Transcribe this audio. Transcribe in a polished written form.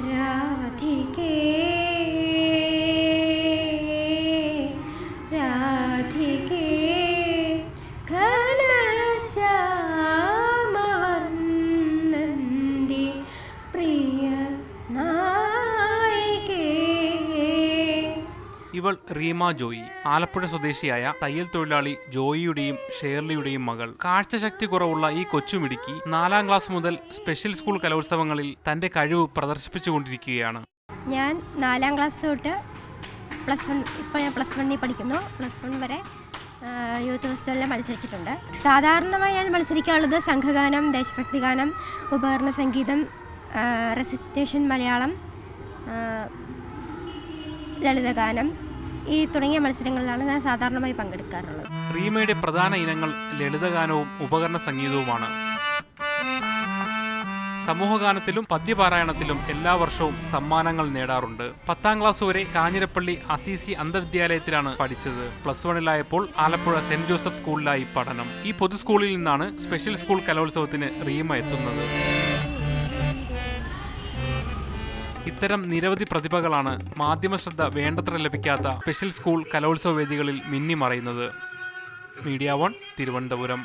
രാധികേ രാധികേ ഘനശ്യാമവർണ്ണന്തി പ്രിയ നായികേ. ഇവൾ റീമ ജോയി, ആലപ്പുഴ സ്വദേശിയായ തയ്യൽ തൊഴിലാളി ജോയിയുടെയും ഷേർലിയുടെയും മകൾ. കാഴ്ചശക്തി കുറവുള്ള ഈ കൊച്ചുമിടുക്കി 4ാം ക്ലാസ് മുതൽ സ്പെഷ്യൽ സ്കൂൾ കലോത്സവങ്ങളിൽ തന്റെ കഴിവ് പ്രദർശിപ്പിച്ചുകൊണ്ടിരിക്കുകയാണ്. ഞാൻ 4ാം ക്ലാസ് തൊട്ട് ഇപ്പോൾ ഞാൻ +1 പഠിക്കുന്നു. +1 വരെ യൂത്ത് ഫെസ്റ്റിവലിൽ മത്സരിച്ചിട്ടുണ്ട്. സാധാരണമായി ഞാൻ മത്സരിക്കാറുള്ളത് സംഘഗാനം, ദേശഭക്തി ഗാനം, ഉപകരണ സംഗീതം, റെസിറ്റേഷൻ മലയാളം, ലളിതഗാനം തുടങ്ങിയ മത്സരങ്ങളിലാണ് ഞാൻ സാധാരണമായി പങ്കെടുക്കാറുള്ളത്. റീമയുടെ പ്രധാന ഇനങ്ങൾ ലളിതഗാനവും ഉപകരണ സംഗീതവുമാണ്. സമൂഹഗാനത്തിലും പദ്യപാരായണത്തിലും എല്ലാ വർഷവും സമ്മാനങ്ങൾ നേടാറുണ്ട്. 10ാം ക്ലാസ് വരെ കാഞ്ഞിരപ്പള്ളി അസീസി അന്ധവിദ്യാലയത്തിലാണ് പഠിച്ചത്. +1 ആലപ്പുഴ സെന്റ് ജോസഫ് സ്കൂളിലായി പഠനം. ഈ പൊതു സ്കൂളിൽ നിന്നാണ് സ്പെഷ്യൽ സ്കൂൾ കലോത്സവത്തിന് റീമ എത്തുന്നത്. ഇത്തരം നിരവധി പ്രതിഭകളാണ് മാധ്യമശ്രദ്ധ വേണ്ടത്ര ലഭിക്കാത്ത സ്പെഷ്യൽ സ്കൂൾ കലോത്സവ വേദികളിൽ മിന്നിമറയുന്നത്. മീഡിയ 1 തിരുവനന്തപുരം.